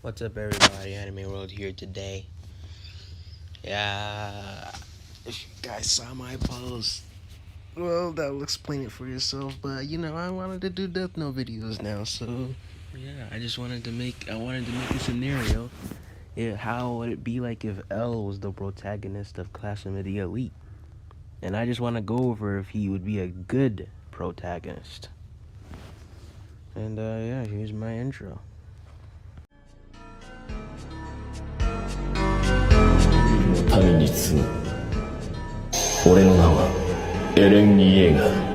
What's up, everybody? Anime World here today. Yeah, if you guys saw my post, well, that will explain it for yourself. But I wanted to do Death Note videos now, so yeah, I wanted to make a scenario. Yeah, how would it be like if L was the protagonist of Clash of the Elite? And I just want to go over if he would be a good protagonist. And yeah, here's my intro. 民に告ぐ俺の名はエレン・イエーガー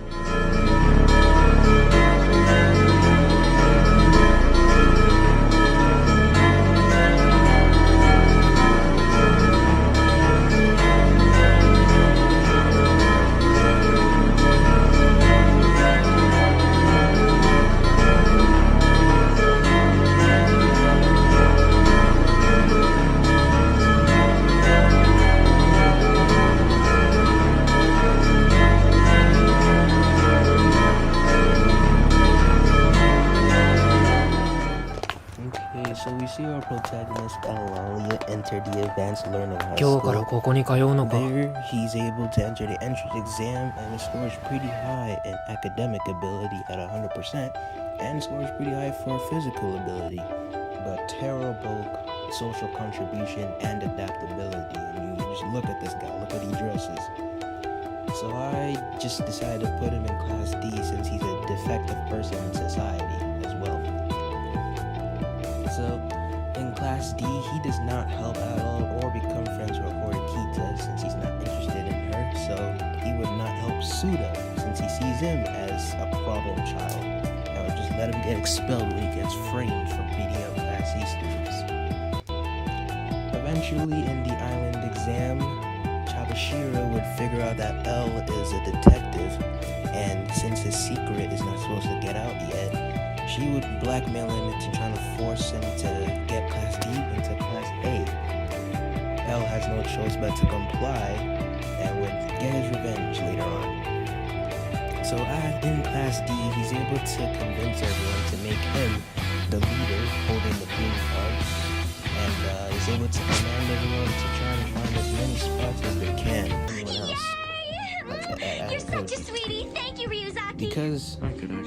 So we see our protagonist Alalia enter the advanced learning high 今日から school. ここに通うのか There, he's able to enter the entrance exam and scores pretty high in academic ability at 100% and scores pretty high for physical ability, but terrible social contribution and adaptability. And you just look at this guy, look what he dresses. So I just decided to put him in class D since he's a defective person in society as well. So in class D, he does not help at all or become friends with Horikita since he's not interested in her. So he would not help Sudo since he sees him as a problem child. And would just let him get expelled when he gets framed for beating up class C students. Eventually, in the island exam, Chabashiro would figure out that L is a detective, and since his secret is not supposed to get out yet, she would blackmail him into trying to force him to get Class D into Class A. L has no choice but to comply and would get his revenge later on. So in Class D, he's able to convince everyone to make him the leader holding the green card, and is able to command everyone to try and find as many spots as they can. Anyone else? You're such a sweetie. Thank you, Ryuzaki. Because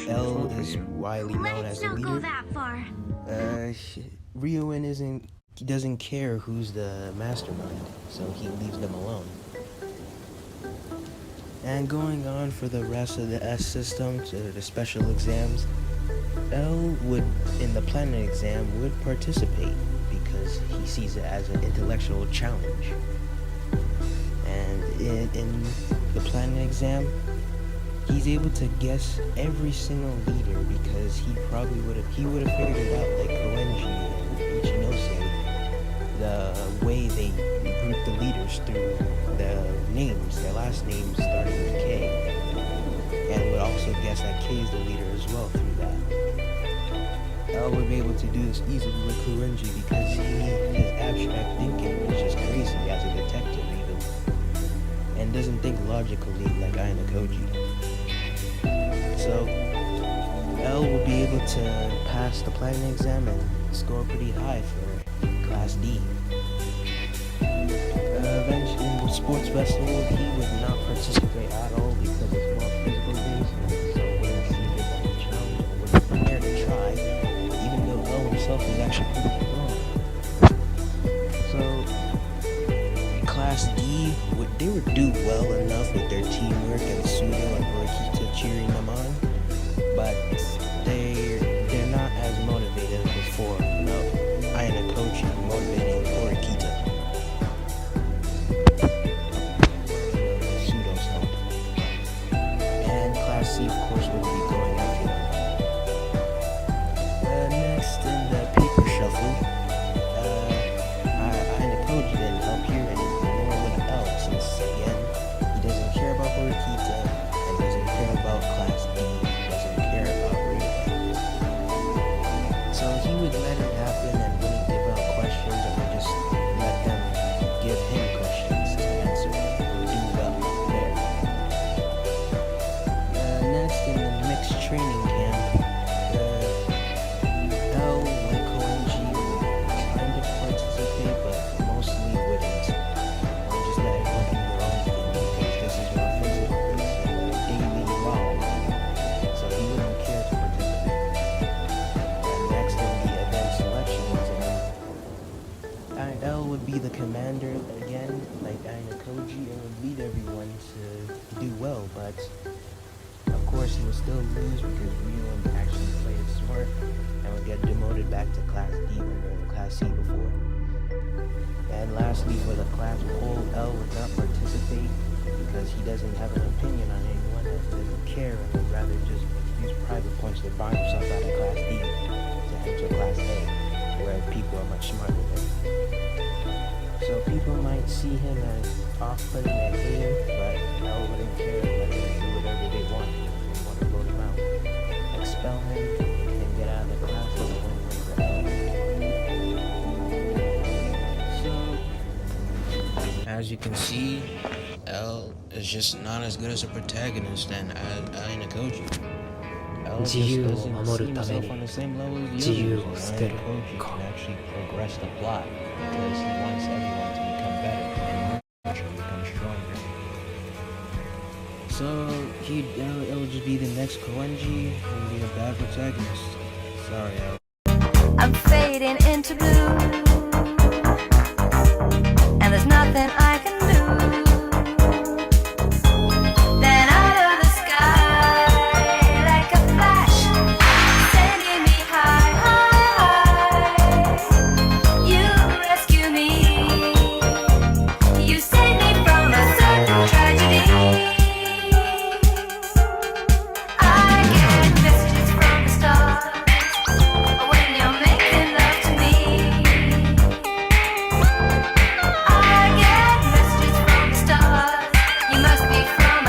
L is widely known as Let's a not go leader, that far. Ryuin doesn't care who's the mastermind, so he leaves them alone. And going on for the rest of the S system to the special exams, L would, in the planet exam, would participate because he sees it as an intellectual challenge. And in the planet exam, he's able to guess every single leader because he would have figured it out like Koenji and Ichinose, the way they group the leaders through the names, their last names starting with K, and would also guess that K is the leader as well through that. L would be able to do this easily with Koenji because his abstract thinking is just crazy as a detective even, and doesn't think logically like ayanokoji. So, L will be able to pass the platinum exam and score pretty high for Class D. Eventually, in the sports festival, he would not participate at all because it's more physical based, so wouldn't see it as a challenge and wouldn't prepare to try, even though L himself is actually pretty strong. So, Class D, they would do well enough with their teamwork and Sudo and Horikita cheering them on, but they're not as motivated as before. Ayanokoji motivating Horikita. Sudo's help. And Class C, of course, would be going after them. Next in the paper shuffle, Ayanokoji didn't help here anymore, nor would L, since again, he doesn't care about Horikita and doesn't care about Class D, doesn't care about be the commander again, like Ayanokoji, and would lead everyone to do well, but of course he would still lose because Ryu actually played smart and would get demoted back to Class D when they were in Class C before. And lastly, for the class poll, L would not participate because he doesn't have an opinion on anyone and doesn't care and would rather just use private points to buy himself out of Class D to enter Class A, where people are much smarter than him. So people might see him as off-putting and hate him, but L wouldn't care, let them do whatever they want. If they want to vote him out, expel him, and get out of the class as a win for L. As you can see, L is just not as good as a protagonist than Ayanokoji. L just 自由を doesn't 守 る see ため himself に on the same level as 自 the 由 others, を and 捨てる Ayanokoji か can actually progress the plot because he wants everyone to become better and become stronger. So L would just be the next Koenji and be a bad protagonist. Sorry, L.